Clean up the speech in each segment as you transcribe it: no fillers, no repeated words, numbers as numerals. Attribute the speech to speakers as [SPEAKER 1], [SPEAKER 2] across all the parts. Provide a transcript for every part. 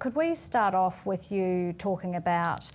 [SPEAKER 1] could we start off with you talking about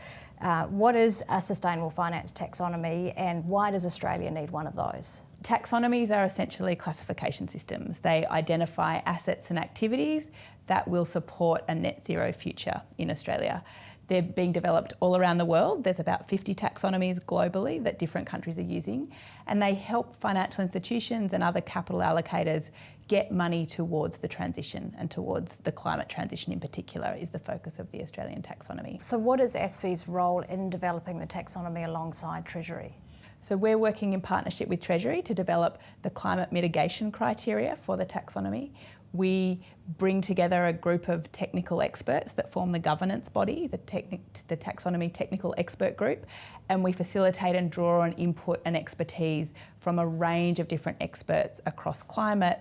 [SPEAKER 1] what is a sustainable finance taxonomy and why does Australia need one of those?
[SPEAKER 2] Taxonomies are essentially classification systems. They identify assets and activities that will support a net zero future in Australia. They're being developed all around the world. There's about 50 taxonomies globally that different countries are using, and they help financial institutions and other capital allocators get money towards the transition, and towards the climate transition in particular is the focus of the Australian taxonomy.
[SPEAKER 1] So what is ASFI's role in developing the taxonomy alongside Treasury?
[SPEAKER 2] So we're working in partnership with Treasury to develop the climate mitigation criteria for the taxonomy. We bring together a group of technical experts that form the governance body, the Taxonomy Technical Expert Group, and we facilitate and draw on input and expertise from a range of different experts across climate,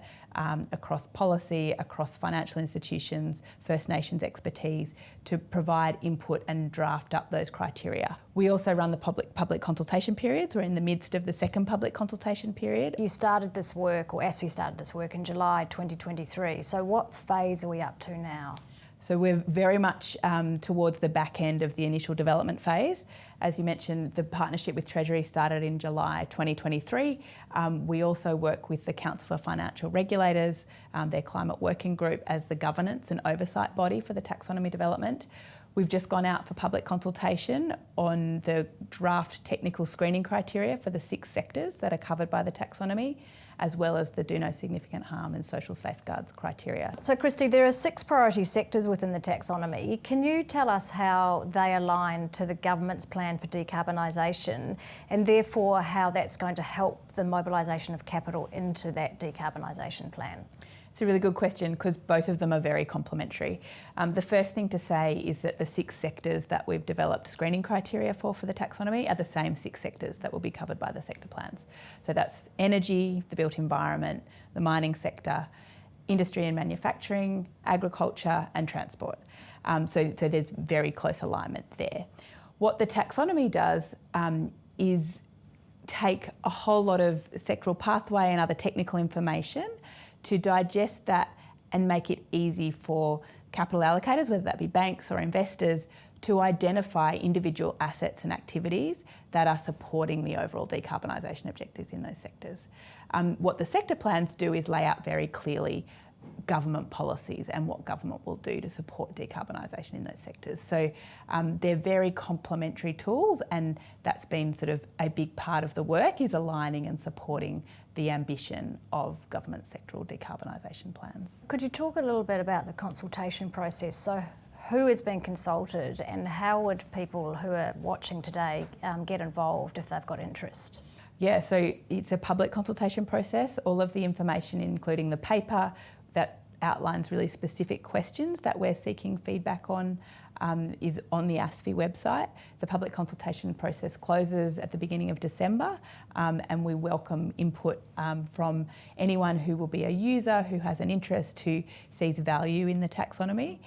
[SPEAKER 2] across policy, across financial institutions, First Nations expertise, to provide input and draft up those criteria. We also run the public consultation periods. We're in the midst of the second public consultation period.
[SPEAKER 1] You started this work, or ASFI started this work in July 2023. So what phase are we up to now?
[SPEAKER 2] So we're very much towards the back end of the initial development phase. As you mentioned, the partnership with Treasury started in July 2023. We also work with the Council for Financial Regulators, their climate working group, as the governance and oversight body for the taxonomy development. We've just gone out for public consultation on the draft technical screening criteria for the 6 sectors that are covered by the taxonomy, as well as the do no significant harm and social safeguards criteria.
[SPEAKER 1] So Kristy, there are 6 priority sectors within the taxonomy. Can you tell us how they align to the government's plan for decarbonisation, and therefore how that's going to help the mobilisation of capital into that decarbonisation plan?
[SPEAKER 2] It's a really good question because both of them are very complementary. The first thing to say is that the 6 sectors that we've developed screening criteria for the taxonomy are the same 6 sectors that will be covered by the sector plans. So that's energy, the built environment, the mining sector, industry and manufacturing, agriculture and transport. So there's very close alignment there. What the taxonomy does is take a whole lot of sectoral pathway and other technical information to digest that and make it easy for capital allocators, whether that be banks or investors, to identify individual assets and activities that are supporting the overall decarbonisation objectives in those sectors. What the sector plans do is lay out very clearly government policies and what government will do to support decarbonisation in those sectors. So they're very complementary tools, and that's been sort of a big part of the work, is aligning and supporting the ambition of government sectoral decarbonisation plans.
[SPEAKER 1] Could you talk a little bit about the consultation process? So who is being consulted, and how would people who are watching today get involved if they've got interest?
[SPEAKER 2] Yeah, so it's a public consultation process. All of the information, including the paper that outlines really specific questions that we're seeking feedback on, is on the ASFI website. The public consultation process closes at the beginning of December, and we welcome input from anyone who will be a user, who has an interest, who sees value in the taxonomy,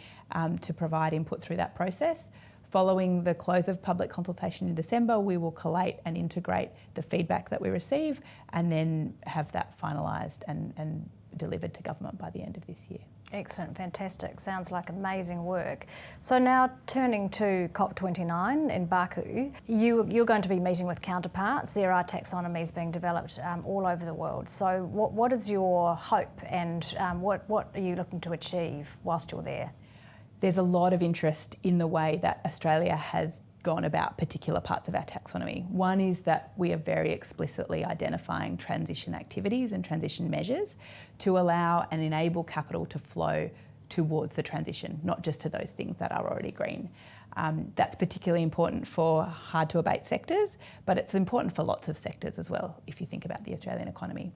[SPEAKER 2] to provide input through that process. Following the close of public consultation in December, we will collate and integrate the feedback that we receive, and then have that finalised and delivered to government by the end of this year.
[SPEAKER 1] Excellent, fantastic. Sounds like amazing work. So now turning to COP29 in Baku, you're going to be meeting with counterparts. There are taxonomies being developed all over the world. So what is your hope, and what are you looking to achieve whilst you're there?
[SPEAKER 2] There's a lot of interest in the way that Australia has gone about particular parts of our taxonomy. One is that we are very explicitly identifying transition activities and transition measures to allow and enable capital to flow towards the transition, not just to those things that are already green. That's particularly important for hard to abate sectors, but it's important for lots of sectors as well, if you think about the Australian economy.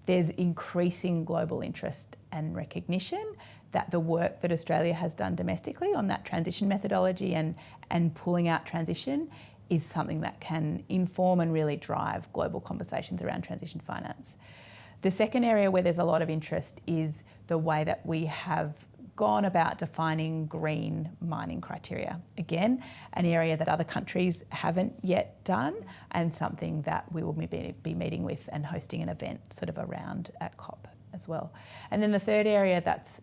[SPEAKER 2] There's increasing global interest and recognition that the work that Australia has done domestically on that transition methodology and pulling out transition is something that can inform and really drive global conversations around transition finance. The second area where there's a lot of interest is the way that we have gone about defining green mining criteria. Again, an area that other countries haven't yet done, and something that we will be meeting with and hosting an event sort of around at COP as well. And then the third area that's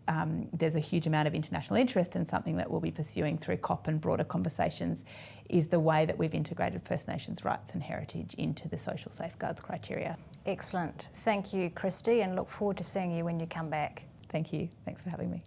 [SPEAKER 2] there's a huge amount of international interest and something that we'll be pursuing through COP and broader conversations is the way that we've integrated First Nations rights and heritage into the social safeguards criteria.
[SPEAKER 1] Excellent. Thank you, Kristy, and look forward to seeing you when you come back.
[SPEAKER 2] Thank you. Thanks for having me.